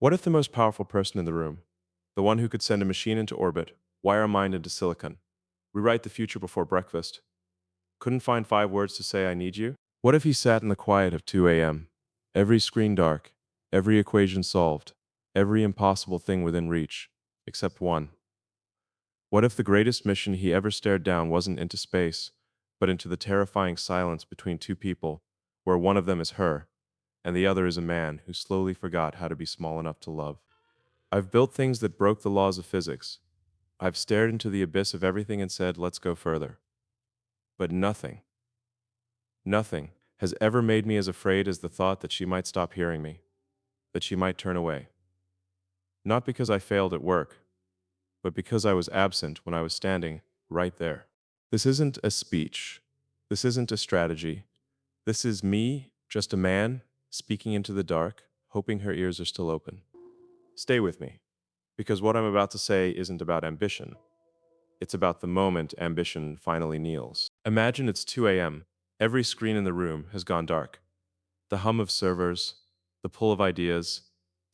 What if the most powerful person in the room, the one who could send a machine into orbit, wire a mind into silicon, rewrite the future before breakfast, couldn't find 5 words to say I need you? What if he sat in the quiet of 2 a.m., every screen dark, every equation solved, every impossible thing within reach, except one? What if the greatest mission he ever stared down wasn't into space, but into the terrifying silence between two people, where one of them is her, and the other is a man who slowly forgot how to be small enough to love? I've built things that broke the laws of physics. I've stared into the abyss of everything and said, let's go further. But nothing has ever made me as afraid as the thought that she might stop hearing me, that she might turn away. Not because I failed at work, but because I was absent when I was standing right there. This isn't a speech. This isn't a strategy. This is me, just a man, speaking into the dark, hoping her ears are still open. Stay with me, because what I'm about to say isn't about ambition. It's about the moment ambition finally kneels. Imagine it's 2 a.m. Every screen in the room has gone dark. The hum of servers, the pull of ideas,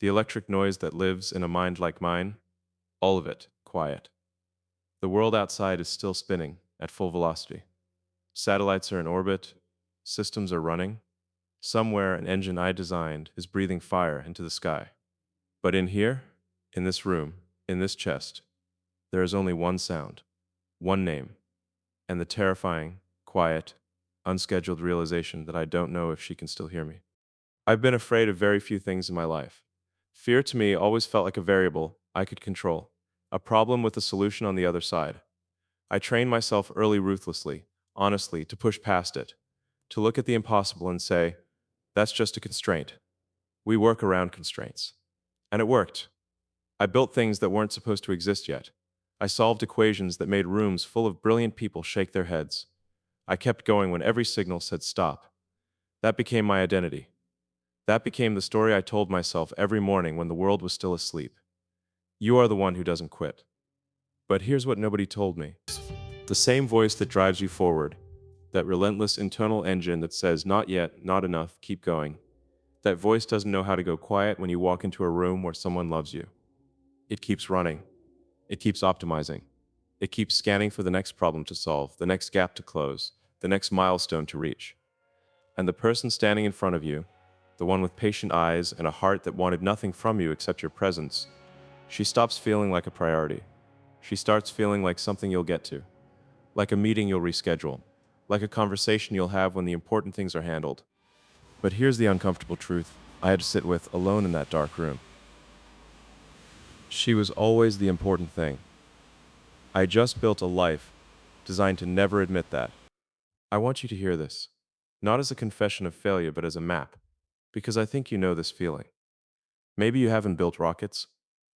the electric noise that lives in a mind like mine, all of it quiet. The world outside is still spinning at full velocity. Satellites are in orbit, systems are running. Somewhere an engine I designed is breathing fire into the sky. But in here, in this room, in this chest, there is only one sound, one name, and the terrifying, quiet, unscheduled realization that I don't know if she can still hear me. I've been afraid of very few things in my life. Fear to me always felt like a variable I could control, a problem with a solution on the other side. I trained myself early ruthlessly, honestly, to push past it, to look at the impossible and say, that's just a constraint. We work around constraints. And it worked. I built things that weren't supposed to exist yet. I solved equations that made rooms full of brilliant people shake their heads. I kept going when every signal said stop. That became my identity. That became the story I told myself every morning when the world was still asleep. You are the one who doesn't quit. But here's what nobody told me. The same voice that drives you forward, that relentless internal engine that says, not yet, not enough, keep going. That voice doesn't know how to go quiet when you walk into a room where someone loves you. It keeps running. It keeps optimizing. It keeps scanning for the next problem to solve, the next gap to close, the next milestone to reach. And the person standing in front of you, the one with patient eyes and a heart that wanted nothing from you except your presence, she stops feeling like a priority. She starts feeling like something you'll get to, like a meeting you'll reschedule, like a conversation you'll have when the important things are handled. But here's the uncomfortable truth I had to sit with alone in that dark room. She was always the important thing. I just built a life designed to never admit that. I want you to hear this, not as a confession of failure, but as a map, because I think you know this feeling. Maybe you haven't built rockets,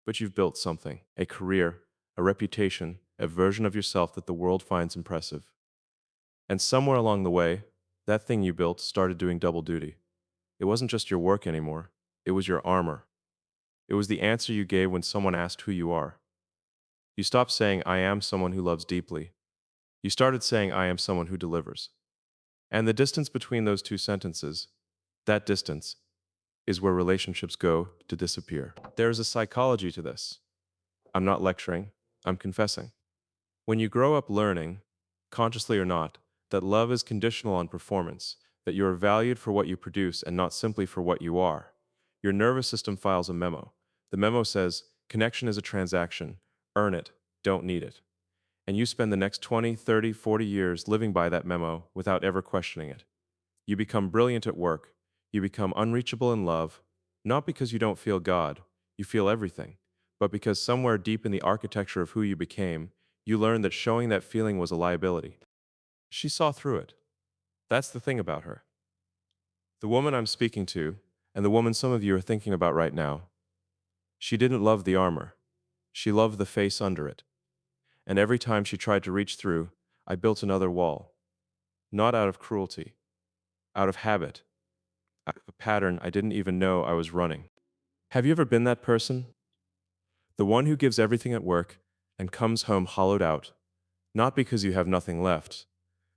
but you've built something, a career, a reputation, a version of yourself that the world finds impressive. And somewhere along the way, that thing you built started doing double duty. It wasn't just your work anymore, it was your armor. It was the answer you gave when someone asked who you are. You stopped saying, I am someone who loves deeply. You started saying, I am someone who delivers. And the distance between those two sentences, that distance, is where relationships go to disappear. There is a psychology to this. I'm not lecturing, I'm confessing. When you grow up learning, consciously or not, that love is conditional on performance, that you are valued for what you produce and not simply for what you are, your nervous system files a memo. The memo says, connection is a transaction, earn it, don't need it. And you spend the next 20, 30, 40 years living by that memo without ever questioning it. You become brilliant at work. You become unreachable in love, not because you don't feel God, you feel everything, but because somewhere deep in the architecture of who you became, you learned that showing that feeling was a liability. She saw through it. That's the thing about her. The woman I'm speaking to, and the woman some of you are thinking about right now, she didn't love the armor. She loved the face under it. And every time she tried to reach through, I built another wall. Not out of cruelty, out of habit, out of a pattern I didn't even know I was running. Have you ever been that person? The one who gives everything at work and comes home hollowed out, not because you have nothing left,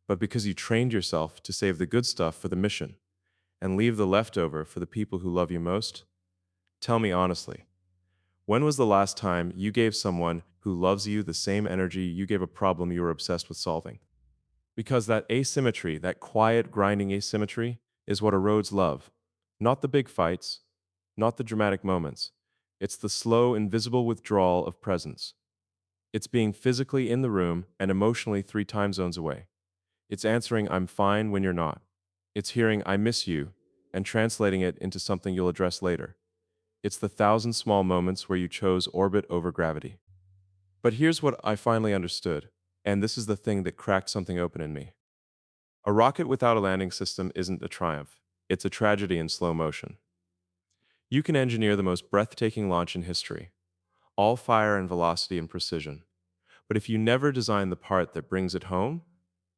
but because you trained yourself to save the good stuff for the mission and leave the leftover for the people who love you most? Tell me honestly, When was the last time you gave someone who loves you the same energy you gave a problem you were obsessed with solving? Because that asymmetry, that quiet, grinding asymmetry, is what erodes love. Not the big fights, not the dramatic moments. It's the slow, invisible withdrawal of presence. It's being physically in the room and emotionally 3 time zones away. It's answering "I'm fine" when you're not. It's hearing "I miss you" and translating it into something you'll address later. It's the thousand small moments where you chose orbit over gravity. But here's what I finally understood, and this is the thing that cracked something open in me. A rocket without a landing system isn't a triumph. It's a tragedy in slow motion. You can engineer the most breathtaking launch in history, all fire and velocity and precision. But if you never design the part that brings it home,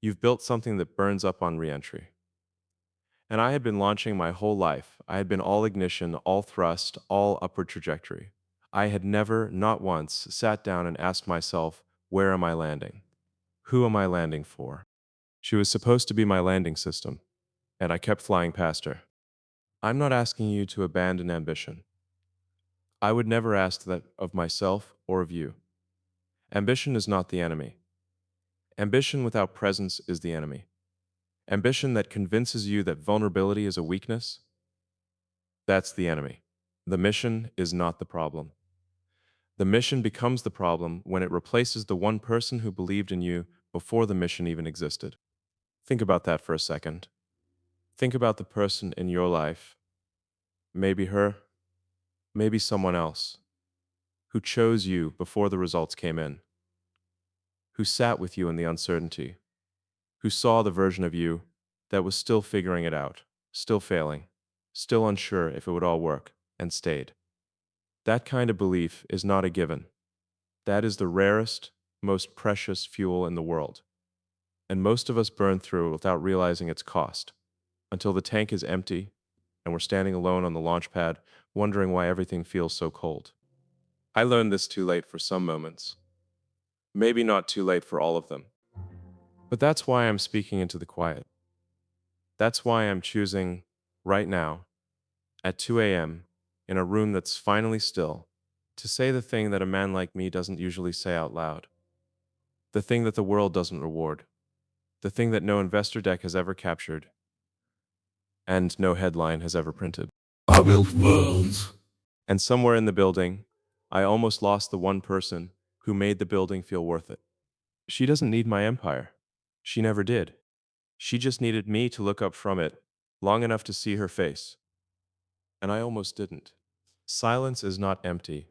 you've built something that burns up on reentry. And I had been launching my whole life. I had been all ignition, all thrust, all upward trajectory. I had never, not once, sat down and asked myself, where am I landing? Who am I landing for? She was supposed to be my landing system, and I kept flying past her. I'm not asking you to abandon ambition. I would never ask that of myself or of you. Ambition is not the enemy. Ambition without presence is the enemy. Ambition that convinces you that vulnerability is a weakness, that's the enemy. The mission is not the problem. The mission becomes the problem when it replaces the one person who believed in you before the mission even existed. Think about that for a second. Think about the person in your life, maybe her, maybe someone else, who chose you before the results came in, who sat with you in the uncertainty, who saw the version of you that was still figuring it out, still failing, still unsure if it would all work, and stayed. That kind of belief is not a given. That is the rarest, most precious fuel in the world. And most of us burn through it without realizing its cost, until the tank is empty and we're standing alone on the launch pad, wondering why everything feels so cold. I learned this too late for some moments. Maybe not too late for all of them. But that's why I'm speaking into the quiet. That's why I'm choosing, right now, at 2 a.m., in a room that's finally still, to say the thing that a man like me doesn't usually say out loud. The thing that the world doesn't reward. The thing that no investor deck has ever captured, and no headline has ever printed. I built worlds. And somewhere in the building, I almost lost the one person who made the building feel worth it. She doesn't need my empire. She never did. She just needed me to look up from it long enough to see her face. And I almost didn't. Silence is not empty.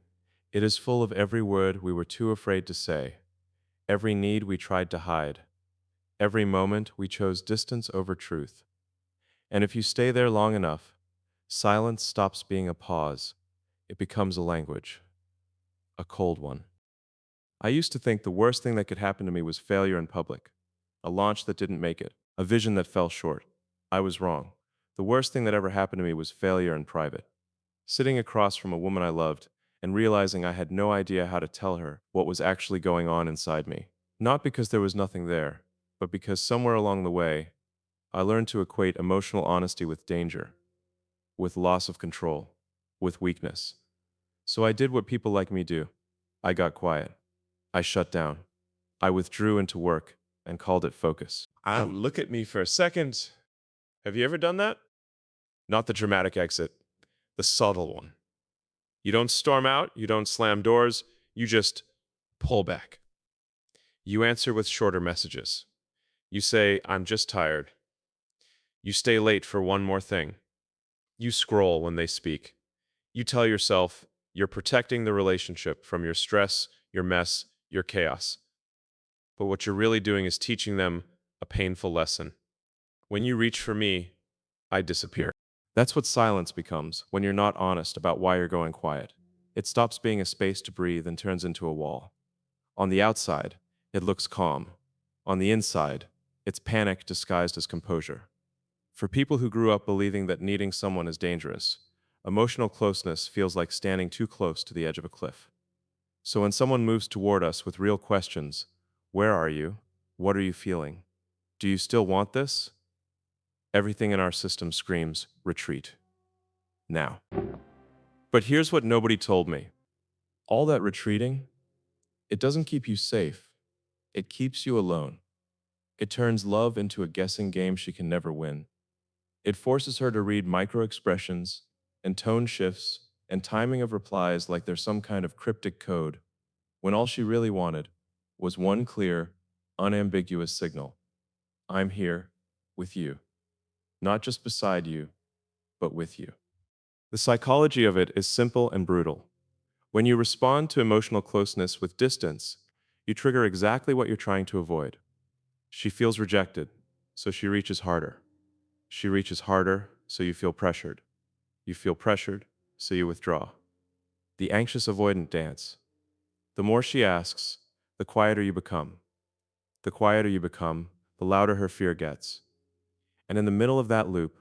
It is full of every word we were too afraid to say, every need we tried to hide, every moment we chose distance over truth. And if you stay there long enough, silence stops being a pause. It becomes a language, a cold one. I used to think the worst thing that could happen to me was failure in public, a launch that didn't make it, a vision that fell short. I was wrong. The worst thing that ever happened to me was failure in private. Sitting across from a woman I loved and realizing I had no idea how to tell her what was actually going on inside me. Not because there was nothing there, but because somewhere along the way, I learned to equate emotional honesty with danger, with loss of control, with weakness. So I did what people like me do. I got quiet. I shut down. I withdrew into work and called it focus. Look at me for a second. Have you ever done that? Not the dramatic exit, the subtle one. You don't storm out, you don't slam doors, you just pull back. You answer with shorter messages. You say, I'm just tired. You stay late for one more thing. You scroll when they speak. You tell yourself you're protecting the relationship from your stress, your mess, your chaos. But what you're really doing is teaching them a painful lesson. When you reach for me, I disappear. That's what silence becomes when you're not honest about why you're going quiet. It stops being a space to breathe and turns into a wall. On the outside, it looks calm. On the inside, it's panic disguised as composure. For people who grew up believing that needing someone is dangerous, emotional closeness feels like standing too close to the edge of a cliff. So when someone moves toward us with real questions, where are you? What are you feeling? Do you still want this? Everything in our system screams, retreat. Now. But here's what nobody told me. All that retreating, it doesn't keep you safe. It keeps you alone. It turns love into a guessing game she can never win. It forces her to read micro expressions and tone shifts and timing of replies like they're some kind of cryptic code, when all she really wanted was one clear, unambiguous signal. I'm here with you, not just beside you, but with you. The psychology of it is simple and brutal. When you respond to emotional closeness with distance, you trigger exactly what you're trying to avoid. She feels rejected, so she reaches harder. She reaches harder, so you feel pressured. You feel pressured, so you withdraw. The anxious avoidant dance. The more she asks, the quieter you become. The quieter you become, the louder her fear gets. And in the middle of that loop,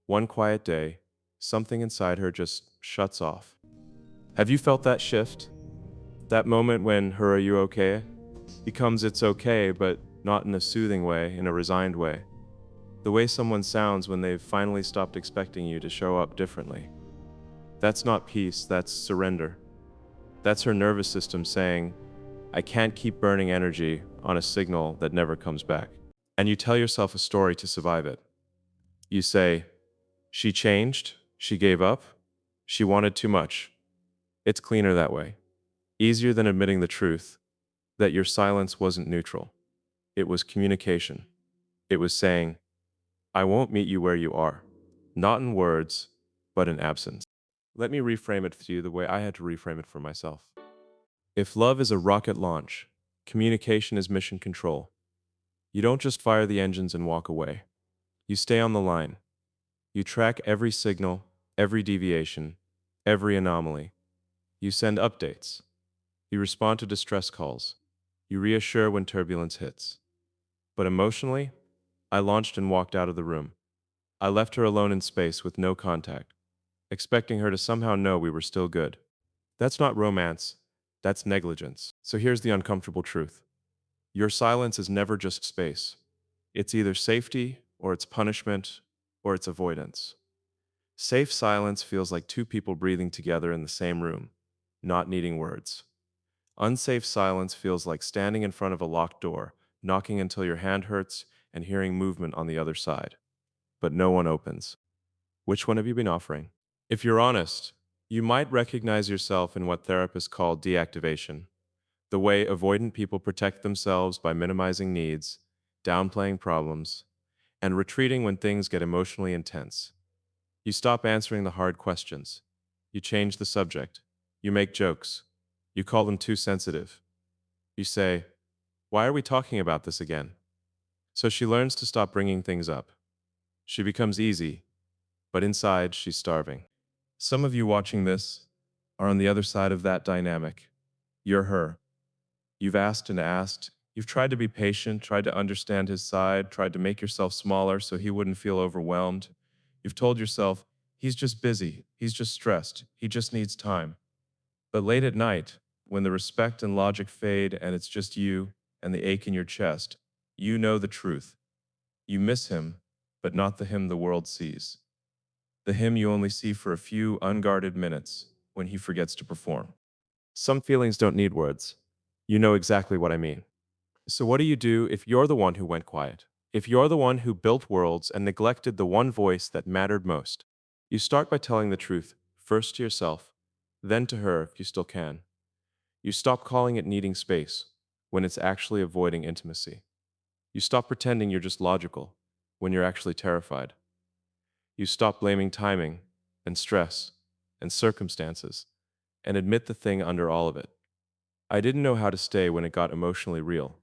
one quiet day, something inside her just shuts off. Have you felt that shift? That moment when her "are you okay" becomes "it's okay," but not in a soothing way, in a resigned way. The way someone sounds when they've finally stopped expecting you to show up differently. That's not peace, that's surrender. That's her nervous system saying, I can't keep burning energy on a signal that never comes back. And you tell yourself a story to survive it. You say, she changed, she gave up, she wanted too much. It's cleaner that way. Easier than admitting the truth that your silence wasn't neutral. It was communication. It was saying, I won't meet you where you are. Not in words, but in absence. Let me reframe it for you the way I had to reframe it for myself. If love is a rocket launch, communication is mission control. You don't just fire the engines and walk away. You stay on the line. You track every signal, every deviation, every anomaly. You send updates. You respond to distress calls. You reassure when turbulence hits. But emotionally, I launched and walked out of the room. I left her alone in space with no contact, expecting her to somehow know we were still good. That's not romance, that's negligence. So here's the uncomfortable truth. Your silence is never just space. It's either safety, or it's punishment, or it's avoidance. Safe silence feels like two people breathing together in the same room, not needing words. Unsafe silence feels like standing in front of a locked door, knocking until your hand hurts and hearing movement on the other side. But no one opens. Which one have you been offering? If you're honest, you might recognize yourself in what therapists call deactivation, the way avoidant people protect themselves by minimizing needs, downplaying problems, and retreating when things get emotionally intense. You stop answering the hard questions. You change the subject. You make jokes. You call them too sensitive. You say, why are we talking about this again? So she learns to stop bringing things up. She becomes easy, but inside she's starving. Some of you watching this are on the other side of that dynamic. You're her. You've asked and asked. You've tried to be patient, tried to understand his side, tried to make yourself smaller so he wouldn't feel overwhelmed. You've told yourself, he's just busy, he's just stressed, he just needs time. But late at night, when the respect and logic fade and it's just you and the ache in your chest, you know the truth. You miss him, but not the him the world sees. The him you only see for a few unguarded minutes when he forgets to perform. Some feelings don't need words. You know exactly what I mean. So what do you do if you're the one who went quiet? If you're the one who built worlds and neglected the one voice that mattered most? You start by telling the truth, first to yourself, then to her if you still can. You stop calling it needing space when it's actually avoiding intimacy. You stop pretending you're just logical when you're actually terrified. You stop blaming timing and stress and circumstances and admit the thing under all of it. I didn't know how to stay when it got emotionally real.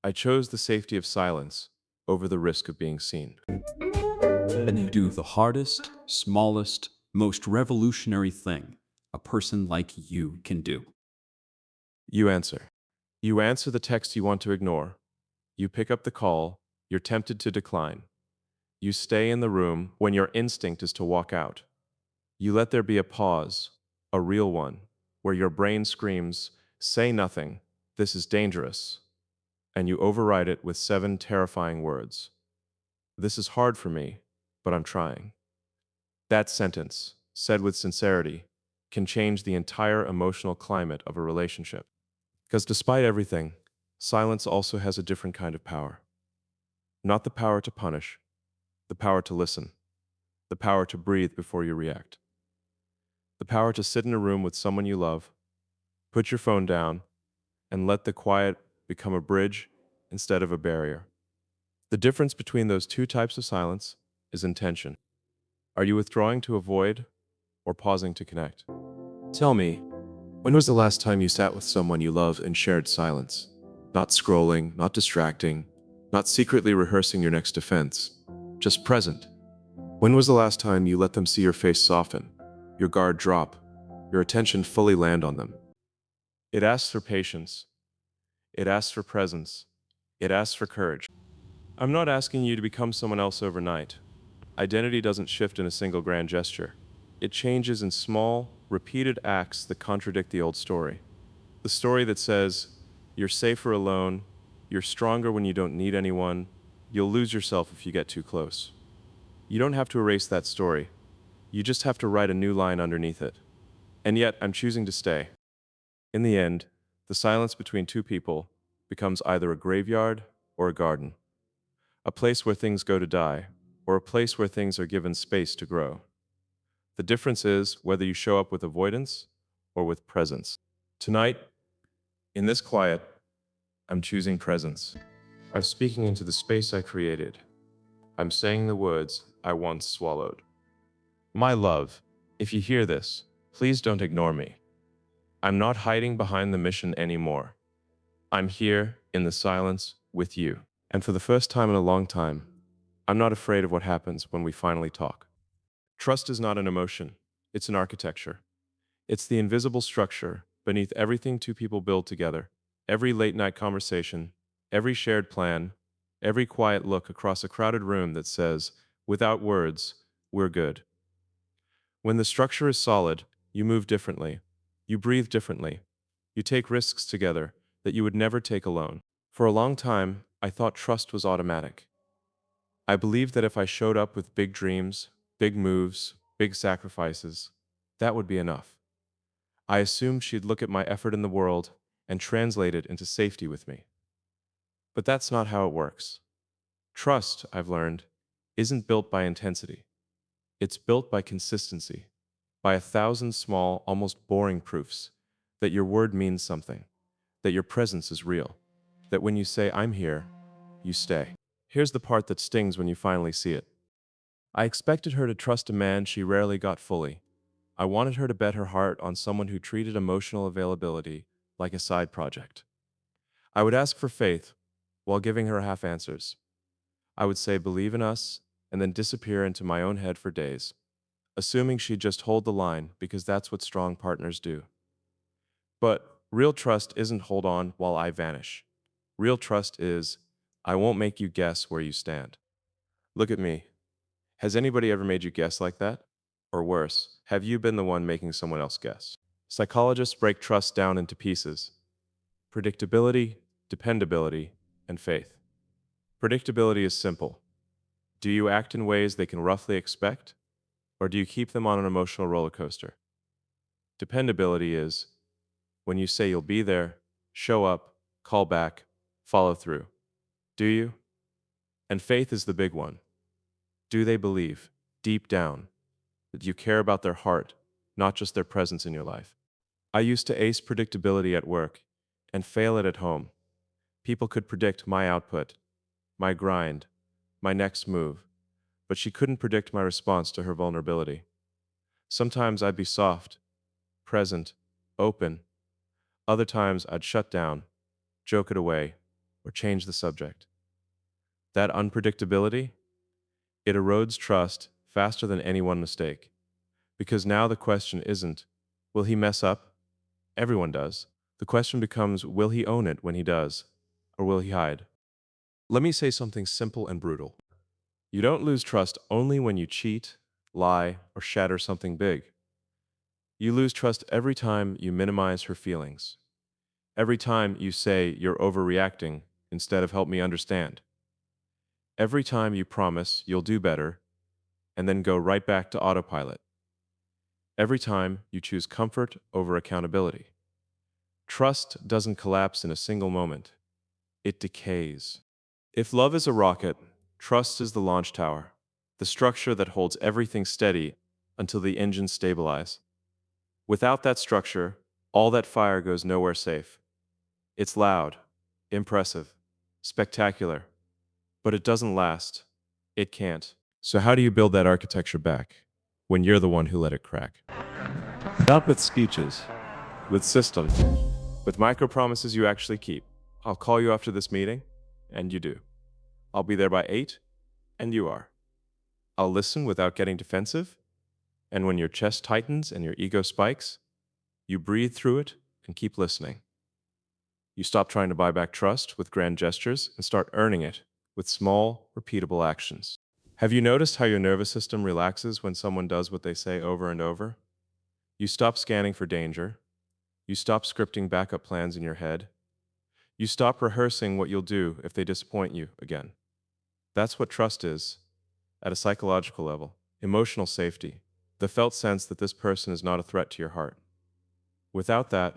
I chose the safety of silence over the risk of being seen. And do the hardest, smallest, most revolutionary thing a person like you can do. You answer. You answer the text you want to ignore. You pick up the call you're tempted to decline. You stay in the room when your instinct is to walk out. You let there be a pause, a real one, where your brain screams, say nothing, this is dangerous, and you override it with 7 terrifying words. This is hard for me, but I'm trying. That sentence, said with sincerity, can change the entire emotional climate of a relationship. Because despite everything, silence also has a different kind of power. Not the power to punish, the power to listen, the power to breathe before you react, the power to sit in a room with someone you love, put your phone down, and let the quiet become a bridge instead of a barrier. The difference between those two types of silence is intention. Are you withdrawing to avoid or pausing to connect? Tell me, when was the last time you sat with someone you love and shared silence? Not scrolling, not distracting, not secretly rehearsing your next defense, just present. When was the last time you let them see your face soften, your guard drop, your attention fully land on them? It asks for patience. It asks for presence. It asks for courage. I'm not asking you to become someone else overnight. Identity doesn't shift in a single grand gesture. It changes in small, repeated acts that contradict the old story. The story that says, you're safer alone, you're stronger when you don't need anyone, you'll lose yourself if you get too close. You don't have to erase that story. You just have to write a new line underneath it. And yet, I'm choosing to stay. In the end, the silence between two people becomes either a graveyard or a garden, a place where things go to die, or a place where things are given space to grow. The difference is whether you show up with avoidance or with presence. Tonight, in this quiet, I'm choosing presence. I'm speaking into the space I created. I'm saying the words I once swallowed. My love, if you hear this, please don't ignore me. I'm not hiding behind the mission anymore. I'm here in the silence with you. And for the first time in a long time, I'm not afraid of what happens when we finally talk. Trust is not an emotion, it's an architecture. It's the invisible structure beneath everything two people build together. Every late night conversation, every shared plan, every quiet look across a crowded room that says, without words, we're good. When the structure is solid, you move differently. You breathe differently. You take risks together that you would never take alone. For a long time, I thought trust was automatic. I believed that if I showed up with big dreams, big moves, big sacrifices, that would be enough. I assumed she'd look at my effort in the world and translate it into safety with me. But that's not how it works. Trust, I've learned, isn't built by intensity. It's built by consistency, by 1,000 small, almost boring proofs that your word means something, that your presence is real, that when you say, I'm here, you stay. Here's the part that stings when you finally see it. I expected her to trust a man she rarely got fully. I wanted her to bet her heart on someone who treated emotional availability like a side project. I would ask for faith while giving her half answers. I would say, believe in us, and then disappear into my own head for days, assuming she'd just hold the line because that's what strong partners do. But real trust isn't hold on while I vanish. Real trust is, I won't make you guess where you stand. Look at me. Has anybody ever made you guess like that? Or worse, have you been the one making someone else guess? Psychologists break trust down into pieces: predictability, dependability, and faith. Predictability is simple. Do you act in ways they can roughly expect, or do you keep them on an emotional roller coaster? Dependability is when you say you'll be there, show up, call back, follow through. Do you? And faith is the big one. Do they believe, deep down, that you care about their heart, not just their presence in your life? I used to ace predictability at work and fail it at home. People could predict my output, my grind, my next move, but she couldn't predict my response to her vulnerability. Sometimes I'd be soft, present, open. Other times I'd shut down, joke it away, or change the subject. That unpredictability, it erodes trust faster than any one mistake. Because now the question isn't, will he mess up? Everyone does. The question becomes, will he own it when he does? Or will he hide? Let me say something simple and brutal. You don't lose trust only when you cheat, lie, or shatter something big. You lose trust every time you minimize her feelings. Every time you say you're overreacting instead of help me understand. Every time you promise you'll do better and then go right back to autopilot. Every time you choose comfort over accountability. Trust doesn't collapse in a single moment, it decays. If love is a rocket, trust is the launch tower, the structure that holds everything steady until the engines stabilize. Without that structure, all that fire goes nowhere safe. It's loud, impressive, spectacular, but it doesn't last. It can't. So, how do you build that architecture back when you're the one who let it crack? Not with speeches, with systems, with micro promises you actually keep. I'll call you after this meeting, and you do. I'll be there by 8, and you are. I'll listen without getting defensive, and when your chest tightens and your ego spikes, you breathe through it and keep listening. You stop trying to buy back trust with grand gestures and start earning it with small, repeatable actions. Have you noticed how your nervous system relaxes when someone does what they say over and over? You stop scanning for danger. You stop scripting backup plans in your head. You stop rehearsing what you'll do if they disappoint you again. That's what trust is, at a psychological level. Emotional safety, the felt sense that this person is not a threat to your heart. Without that,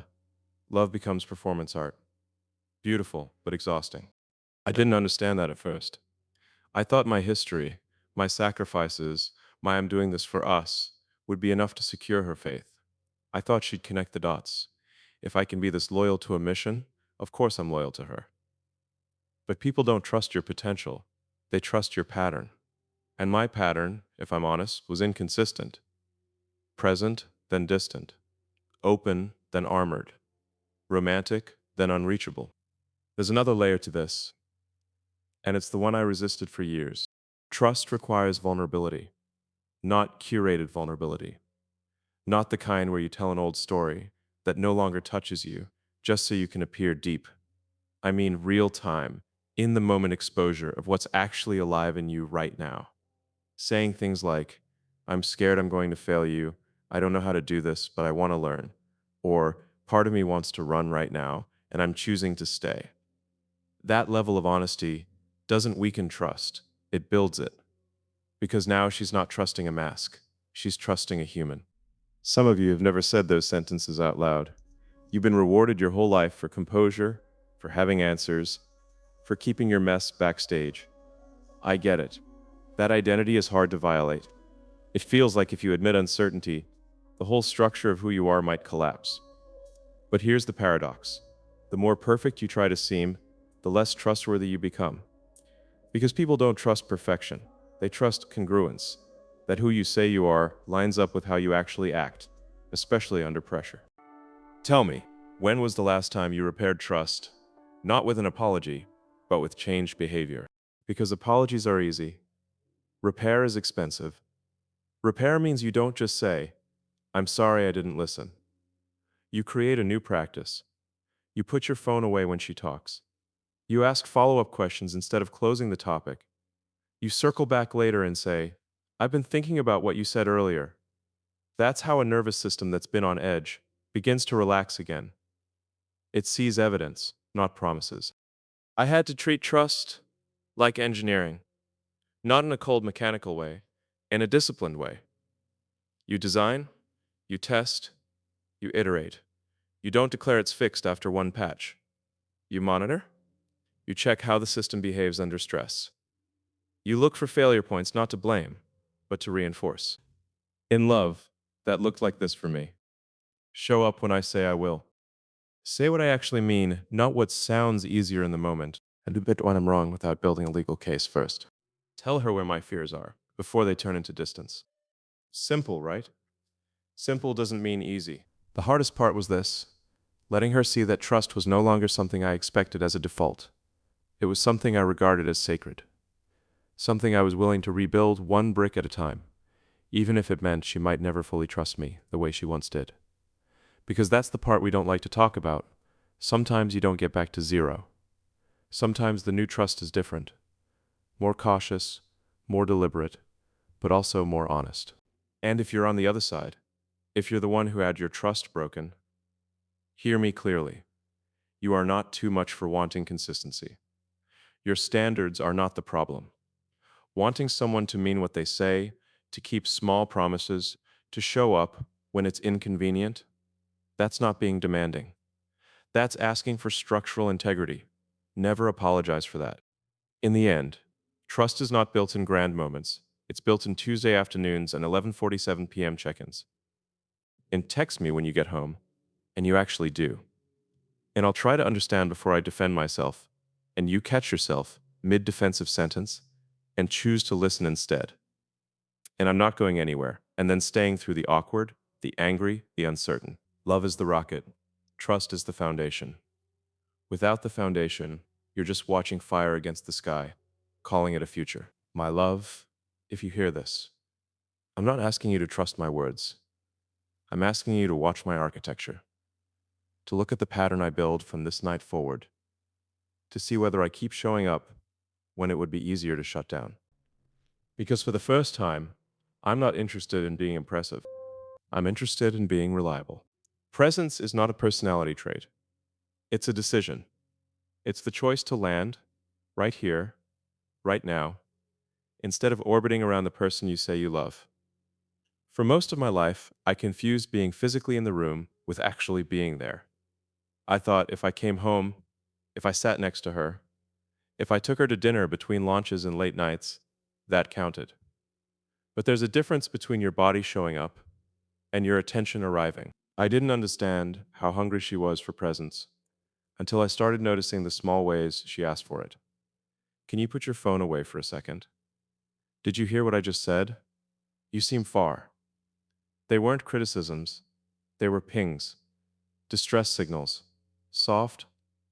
love becomes performance art. Beautiful, but exhausting. I didn't understand that at first. I thought my history, my sacrifices, my I'm doing this for us, would be enough to secure her faith. I thought she'd connect the dots. If I can be this loyal to a mission, of course I'm loyal to her. But people don't trust your potential. They trust your pattern. And my pattern, if I'm honest, was inconsistent. Present, then distant. Open, then armored. Romantic, then unreachable. There's another layer to this, and it's the one I resisted for years. Trust requires vulnerability, not curated vulnerability. Not the kind where you tell an old story that no longer touches you just so you can appear deep. I mean real time, in the moment exposure of what's actually alive in you right now. Saying things like, I'm scared I'm going to fail you, I don't know how to do this, but I want to learn. Or, part of me wants to run right now, and I'm choosing to stay. That level of honesty doesn't weaken trust, it builds it. Because now she's not trusting a mask, she's trusting a human. Some of you have never said those sentences out loud. You've been rewarded your whole life for composure, for having answers, for keeping your mess backstage. I get it. That identity is hard to violate. It feels like if you admit uncertainty, the whole structure of who you are might collapse. But here's the paradox. The more perfect you try to seem, the less trustworthy you become. Because people don't trust perfection. They trust congruence, that who you say you are lines up with how you actually act, especially under pressure. Tell me, when was the last time you repaired trust? Not with an apology, but with changed behavior. Because apologies are easy. Repair is expensive. Repair means you don't just say, I'm sorry I didn't listen. You create a new practice. You put your phone away when she talks. You ask follow-up questions instead of closing the topic. You circle back later and say, I've been thinking about what you said earlier. That's how a nervous system that's been on edge begins to relax again. It sees evidence, not promises. I had to treat trust like engineering, not in a cold mechanical way, in a disciplined way. You design, you test, you iterate. You don't declare it's fixed after one patch. You monitor, you check how the system behaves under stress. You look for failure points not to blame, but to reinforce. In love, that looked like this for me. Show up when I say I will. Say what I actually mean, not what sounds easier in the moment, and admit when I'm wrong without building a legal case first. Tell her where my fears are, before they turn into distance. Simple, right? Simple doesn't mean easy. The hardest part was this, letting her see that trust was no longer something I expected as a default. It was something I regarded as sacred. Something I was willing to rebuild one brick at a time, even if it meant she might never fully trust me the way she once did. Because that's the part we don't like to talk about. Sometimes you don't get back to zero. Sometimes the new trust is different. More cautious, more deliberate, but also more honest. And if you're on the other side, if you're the one who had your trust broken, hear me clearly. You are not too much for wanting consistency. Your standards are not the problem. Wanting someone to mean what they say, to keep small promises, to show up when it's inconvenient, that's not being demanding. That's asking for structural integrity. Never apologize for that. In the end, trust is not built in grand moments. It's built in Tuesday afternoons and 11:47 p.m. check-ins. And text me when you get home, and you actually do. And I'll try to understand before I defend myself, and you catch yourself mid-defensive sentence and choose to listen instead. And I'm not going anywhere, and then staying through the awkward, the angry, the uncertain. Love is the rocket. Trust is the foundation. Without the foundation, you're just watching fire against the sky, calling it a future. My love, if you hear this, I'm not asking you to trust my words. I'm asking you to watch my architecture, to look at the pattern I build from this night forward, to see whether I keep showing up when it would be easier to shut down. Because for the first time, I'm not interested in being impressive. I'm interested in being reliable. Presence is not a personality trait. It's a decision. It's the choice to land right here, right now, instead of orbiting around the person you say you love. For most of my life, I confused being physically in the room with actually being there. I thought if I came home, if I sat next to her, if I took her to dinner between launches and late nights, that counted. But there's a difference between your body showing up and your attention arriving. I didn't understand how hungry she was for presence until I started noticing the small ways she asked for it. Can you put your phone away for a second? Did you hear what I just said? You seem far. They weren't criticisms, they were pings, distress signals, soft,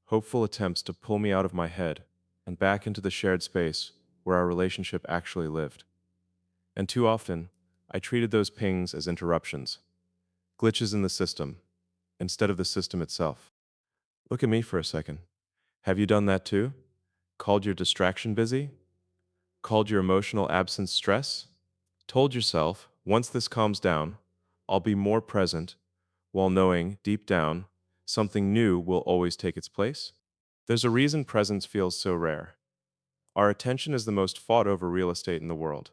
hopeful attempts to pull me out of my head and back into the shared space where our relationship actually lived. And too often, I treated those pings as interruptions, glitches in the system, instead of the system itself. Look at me for a second. Have you done that too? Called your distraction busy? Called your emotional absence stress? Told yourself, once this calms down, I'll be more present, while knowing, deep down, something new will always take its place? There's a reason presence feels so rare. Our attention is the most fought over real estate in the world.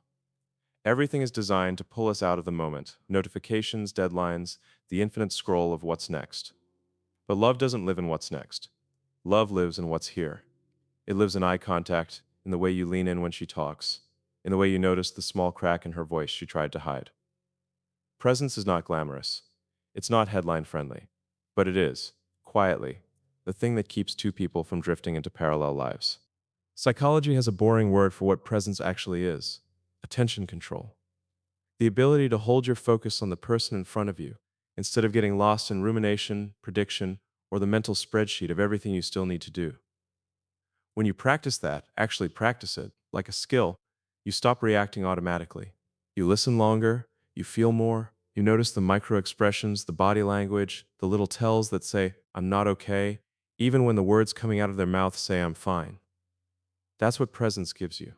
Everything is designed to pull us out of the moment: notifications, deadlines, the infinite scroll of what's next. But love doesn't live in what's next. Love lives in what's here. It lives in eye contact, in the way you lean in when she talks, in the way you notice the small crack in her voice she tried to hide. Presence is not glamorous. It's not headline friendly. But it is, quietly, the thing that keeps two people from drifting into parallel lives. Psychology has a boring word for what presence actually is: attention control. The ability to hold your focus on the person in front of you, instead of getting lost in rumination, prediction, or the mental spreadsheet of everything you still need to do. When you practice that, actually practice it, like a skill, you stop reacting automatically. You listen longer, you feel more, you notice the micro expressions, the body language, the little tells that say, I'm not okay, even when the words coming out of their mouth say, I'm fine. That's what presence gives you.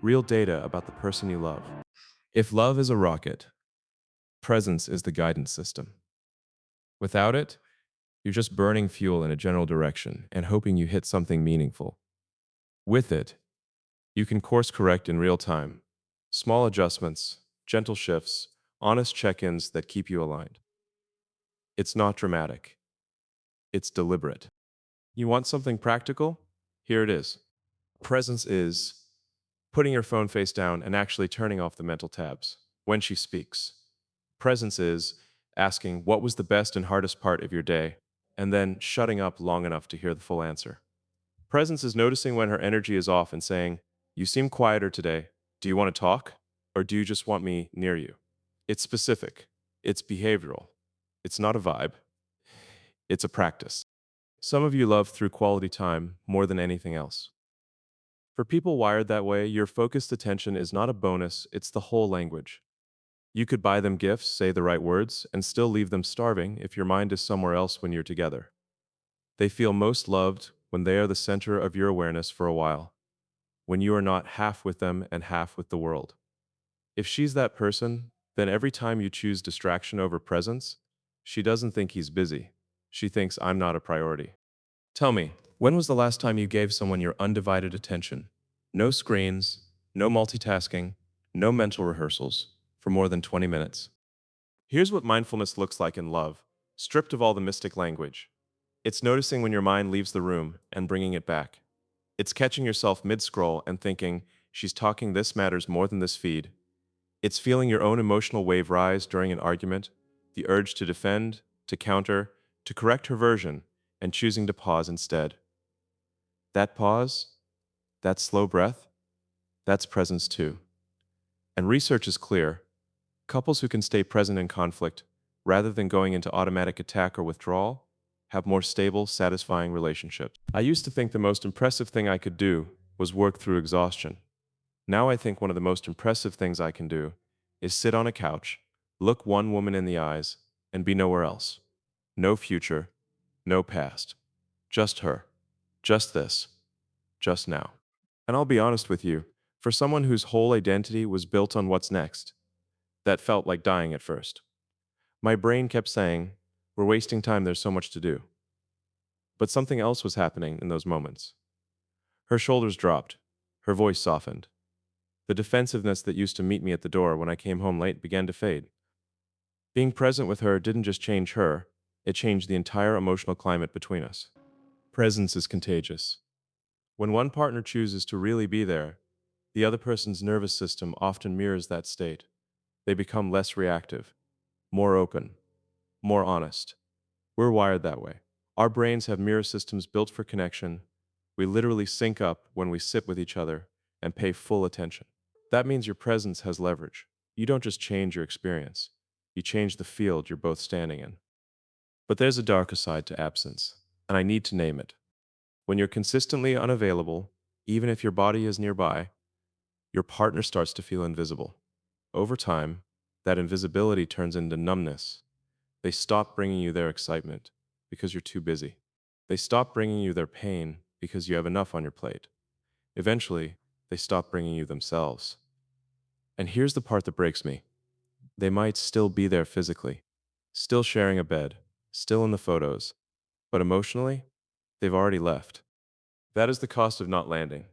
Real data about the person you love. If love is a rocket, presence is the guidance system. Without it, you're just burning fuel in a general direction and hoping you hit something meaningful. With it, you can course correct in real time. Small adjustments, gentle shifts, honest check-ins that keep you aligned. It's not dramatic. It's deliberate. You want something practical? Here it is. Presence is putting your phone face down and actually turning off the mental tabs when she speaks. Presence is asking what was the best and hardest part of your day, and then shutting up long enough to hear the full answer. Presence is noticing when her energy is off and saying, you seem quieter today. Do you want to talk? Or do you just want me near you? It's specific. It's behavioral. It's not a vibe. It's a practice. Some of you love through quality time more than anything else. For people wired that way, your focused attention is not a bonus, it's the whole language. You could buy them gifts, say the right words, and still leave them starving if your mind is somewhere else when you're together. They feel most loved when they are the center of your awareness for a while, when you are not half with them and half with the world. If she's that person, then every time you choose distraction over presence, she doesn't think he's busy. She thinks I'm not a priority. Tell me, when was the last time you gave someone your undivided attention? No screens, no multitasking, no mental rehearsals, for more than 20 minutes. Here's what mindfulness looks like in love, stripped of all the mystic language. It's noticing when your mind leaves the room and bringing it back. It's catching yourself mid-scroll and thinking, she's talking, this matters more than this feed. It's feeling your own emotional wave rise during an argument, the urge to defend, to counter, to correct her version, and choosing to pause instead. That pause, that slow breath, that's presence too. And research is clear. Couples who can stay present in conflict, rather than going into automatic attack or withdrawal, have more stable, satisfying relationships. I used to think the most impressive thing I could do was work through exhaustion. Now I think one of the most impressive things I can do is sit on a couch, look one woman in the eyes, and be nowhere else. No future, no past. Just her. Just this. Just now. And I'll be honest with you, for someone whose whole identity was built on what's next, that felt like dying at first. My brain kept saying, we're wasting time, there's so much to do. But something else was happening in those moments. Her shoulders dropped. Her voice softened. The defensiveness that used to meet me at the door when I came home late began to fade. Being present with her didn't just change her, it changed the entire emotional climate between us. Presence is contagious. When one partner chooses to really be there, the other person's nervous system often mirrors that state. They become less reactive, more open, more honest. We're wired that way. Our brains have mirror systems built for connection. We literally sync up when we sit with each other and pay full attention. That means your presence has leverage. You don't just change your experience, you change the field you're both standing in. But there's a darker side to absence, and I need to name it. When you're consistently unavailable, even if your body is nearby, your partner starts to feel invisible. Over time, that invisibility turns into numbness. They stop bringing you their excitement because you're too busy. They stop bringing you their pain because you have enough on your plate. Eventually, they stop bringing you themselves. And here's the part that breaks me. They might still be there physically, still sharing a bed, still in the photos, but emotionally, they've already left. That is the cost of not landing.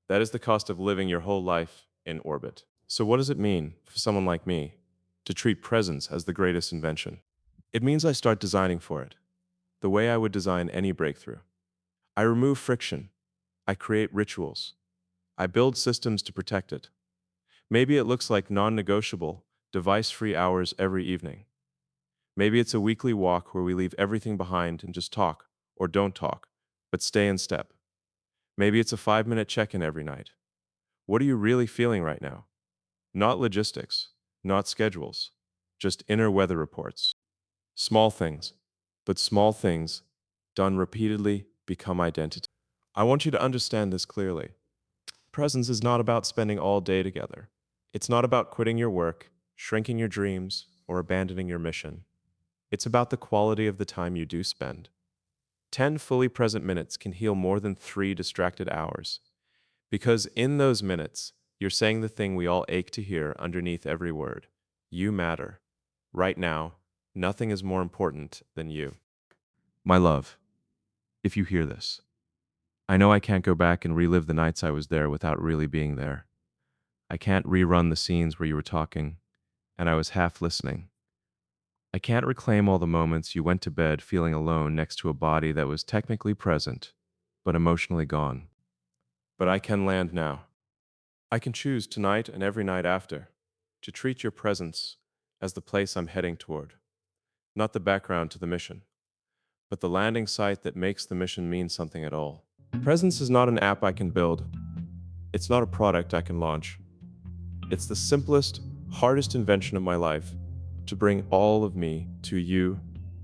That is the cost of living your whole life in orbit. So what does it mean for someone like me to treat presence as the greatest invention? It means I start designing for it, the way I would design any breakthrough. I remove friction. I create rituals. I build systems to protect it. Maybe it looks like non-negotiable, device-free hours every evening. Maybe it's a weekly walk where we leave everything behind and just talk, or don't talk, but stay in step. Maybe it's a 5-minute check-in every night. What are you really feeling right now? Not logistics, not schedules, just inner weather reports. Small things, but small things, done repeatedly, become identity. I want you to understand this clearly. Presence is not about spending all day together. It's not about quitting your work, shrinking your dreams, or abandoning your mission. It's about the quality of the time you do spend. 10 fully present minutes can heal more than 3 distracted hours. Because in those minutes, you're saying the thing we all ache to hear underneath every word. You matter. Right now, nothing is more important than you. My love, if you hear this, I know I can't go back and relive the nights I was there without really being there. I can't rerun the scenes where you were talking, and I was half listening. I can't reclaim all the moments you went to bed feeling alone next to a body that was technically present, but emotionally gone. But I can land now. I can choose tonight and every night after to treat your presence as the place I'm heading toward, not the background to the mission, but the landing site that makes the mission mean something at all. Presence is not an app I can build. It's not a product I can launch. It's the simplest, hardest invention of my life to bring all of me to you,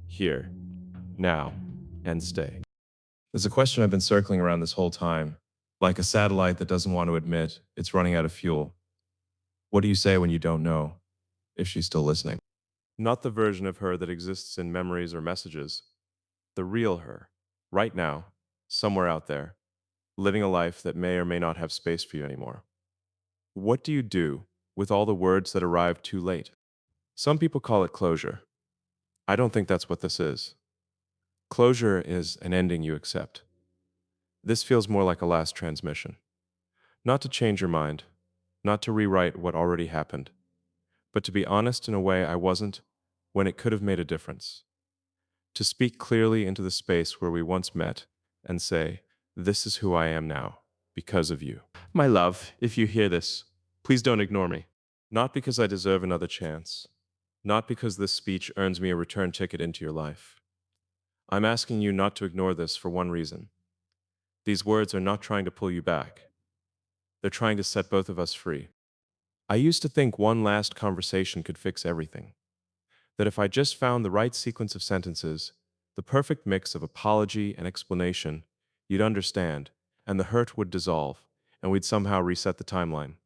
here, now, and stay. There's a question I've been circling around this whole time, like a satellite that doesn't want to admit it's running out of fuel. What do you say when you don't know if she's still listening? Not the version of her that exists in memories or messages, the real her, right now, somewhere out there, living a life that may or may not have space for you anymore. What do you do with all the words that arrive too late? Some people call it closure. I don't think that's what this is. Closure is an ending you accept. This feels more like a last transmission. Not to change your mind, not to rewrite what already happened, but to be honest in a way I wasn't when it could have made a difference. To speak clearly into the space where we once met and say, "This is who I am now, because of you." My love, if you hear this, please don't ignore me. Not because I deserve another chance. Not because this speech earns me a return ticket into your life. I'm asking you not to ignore this for one reason. These words are not trying to pull you back. They're trying to set both of us free. I used to think one last conversation could fix everything. That if I just found the right sequence of sentences, the perfect mix of apology and explanation, you'd understand, and the hurt would dissolve, and we'd somehow reset the timeline.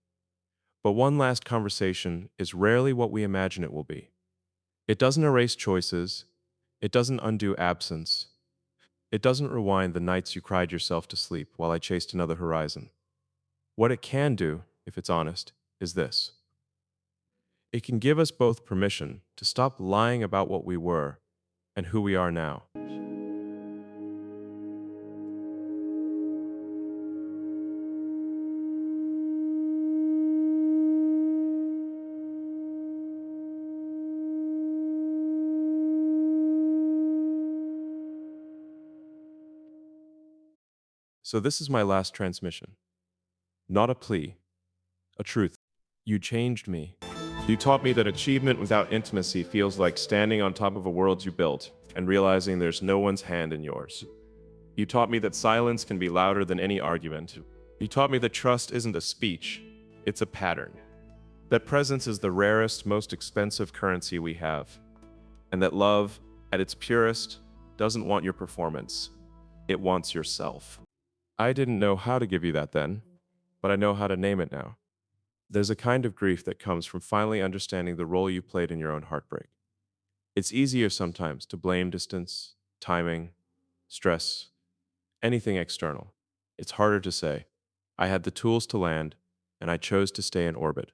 But one last conversation is rarely what we imagine it will be. It doesn't erase choices. It doesn't undo absence. It doesn't rewind the nights you cried yourself to sleep while I chased another horizon. What it can do, if it's honest, is this. It can give us both permission to stop lying about what we were and who we are now. So this is my last transmission. Not a plea, a truth. You changed me. You taught me that achievement without intimacy feels like standing on top of a world you built and realizing there's no one's hand in yours. You taught me that silence can be louder than any argument. You taught me that trust isn't a speech, it's a pattern. That presence is the rarest, most expensive currency we have. And that love, at its purest, doesn't want your performance. It wants yourself. I didn't know how to give you that then, but I know how to name it now. There's a kind of grief that comes from finally understanding the role you played in your own heartbreak. It's easier sometimes to blame distance, timing, stress, anything external. It's harder to say, I had the tools to land, and I chose to stay in orbit.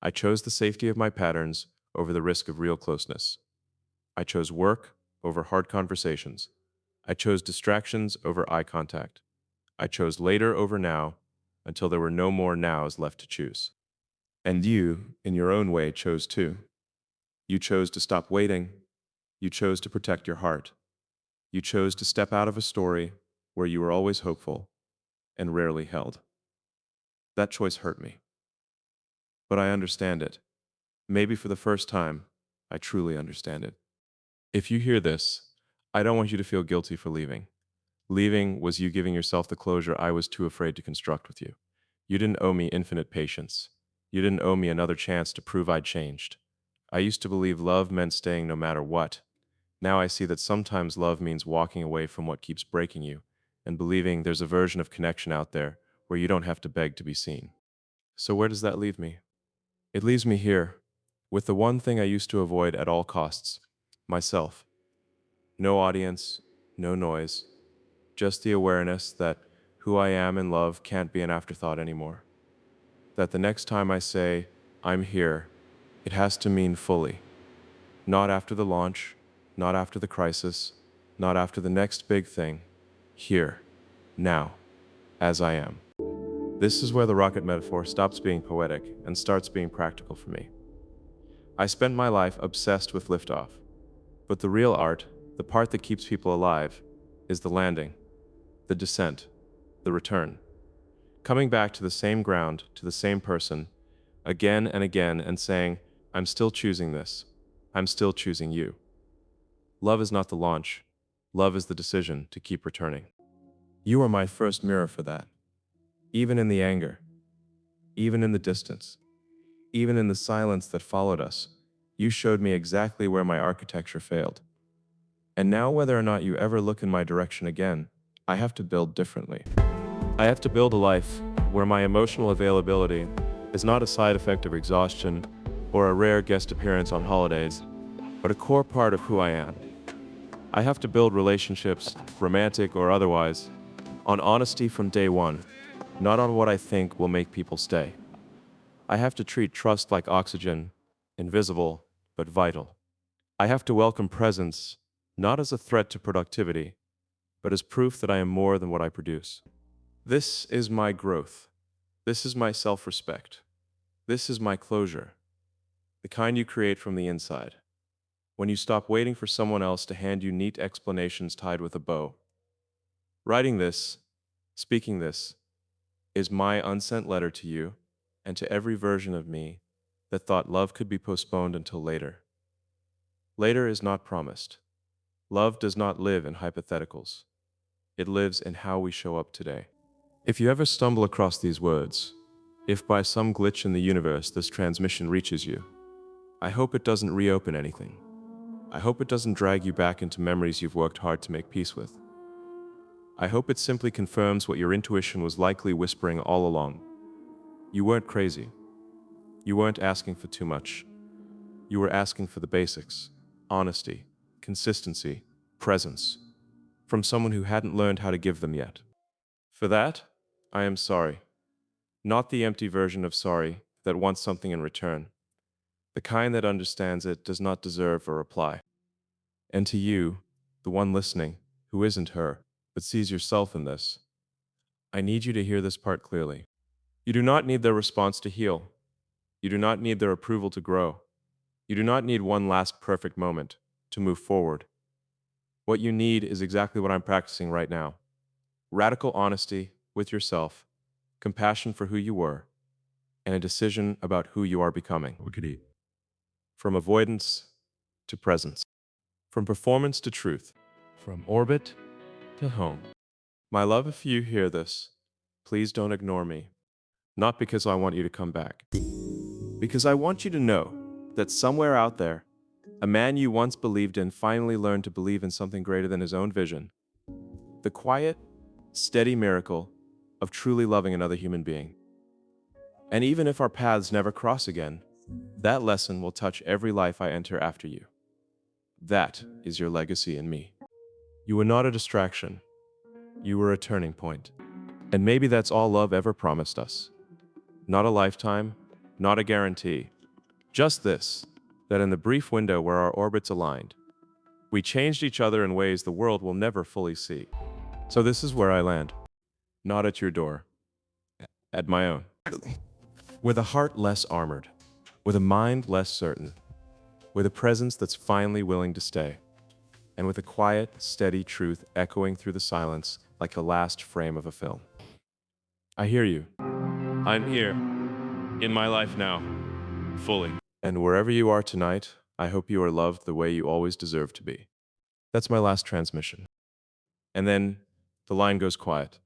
I chose the safety of my patterns over the risk of real closeness. I chose work over hard conversations. I chose distractions over eye contact. I chose later over now until there were no more nows left to choose. And you, in your own way, chose too. You chose to stop waiting. You chose to protect your heart. You chose to step out of a story where you were always hopeful and rarely held. That choice hurt me. But I understand it. Maybe for the first time, I truly understand it. If you hear this, I don't want you to feel guilty for leaving. Leaving was you giving yourself the closure I was too afraid to construct with you. You didn't owe me infinite patience. You didn't owe me another chance to prove I'd changed. I used to believe love meant staying no matter what. Now I see that sometimes love means walking away from what keeps breaking you and believing there's a version of connection out there where you don't have to beg to be seen. So where does that leave me? It leaves me here, with the one thing I used to avoid at all costs, myself. No audience, no noise, just the awareness that who I am in love can't be an afterthought anymore. That the next time I say, I'm here, it has to mean fully. Not after the launch, not after the crisis, not after the next big thing. Here, now, as I am. This is where the rocket metaphor stops being poetic and starts being practical for me. I spent my life obsessed with liftoff, but the real art, the part that keeps people alive, is the landing, the descent, the return. Coming back to the same ground, to the same person, again and again, and saying, I'm still choosing this. I'm still choosing you. Love is not the launch. Love is the decision to keep returning. You are my first mirror for that. Even in the anger, even in the distance, even in the silence that followed us, you showed me exactly where my architecture failed. And now, whether or not you ever look in my direction again, I have to build differently. I have to build a life where my emotional availability is not a side effect of exhaustion or a rare guest appearance on holidays, but a core part of who I am. I have to build relationships, romantic or otherwise, on honesty from day one, not on what I think will make people stay. I have to treat trust like oxygen, invisible but vital. I have to welcome presence, not as a threat to productivity, but as proof that I am more than what I produce. This is my growth. This is my self-respect. This is my closure. the kind you create from the inside, when you stop waiting for someone else to hand you neat explanations tied with a bow. Writing this, speaking this, is my unsent letter to you and to every version of me that thought love could be postponed until later. Later is not promised. Love does not live in hypotheticals. It lives in how we show up today. If you ever stumble across these words, if by some glitch in the universe this transmission reaches you, I hope it doesn't reopen anything. I hope it doesn't drag you back into memories you've worked hard to make peace with. I hope it simply confirms what your intuition was likely whispering all along. You weren't crazy. You weren't asking for too much. You were asking for the basics: honesty, consistency, presence, from someone who hadn't learned how to give them yet. For that, I am sorry. Not the empty version of sorry that wants something in return. The kind that understands it does not deserve a reply. And to you, the one listening, who isn't her, but sees yourself in this, I need you to hear this part clearly. You do not need their response to heal. You do not need their approval to grow. You do not need one last perfect moment to move forward. What you need is exactly what I'm practicing right now: radical honesty with yourself, compassion for who you were, and a decision about who you are becoming. From avoidance to presence, from performance to truth, from orbit to home. My love, if you hear this, please don't ignore me. Not because I want you to come back, because I want you to know that somewhere out there, a man you once believed in finally learned to believe in something greater than his own vision. The quiet, steady miracle of truly loving another human being. And even if our paths never cross again, that lesson will touch every life I enter after you. That is your legacy in me. You were not a distraction. You were a turning point. And maybe that's all love ever promised us. Not a lifetime, not a guarantee. Just this, that in the brief window where our orbits aligned, we changed each other in ways the world will never fully see. So this is where I land. Not at your door. At my own. With a heart less armored. With a mind less certain. With a presence that's finally willing to stay. And with a quiet, steady truth echoing through the silence like the last frame of a film. I hear you. I'm here. In my life now. Fully. And wherever you are tonight, I hope you are loved the way you always deserve to be. That's my last transmission. And then the line goes quiet.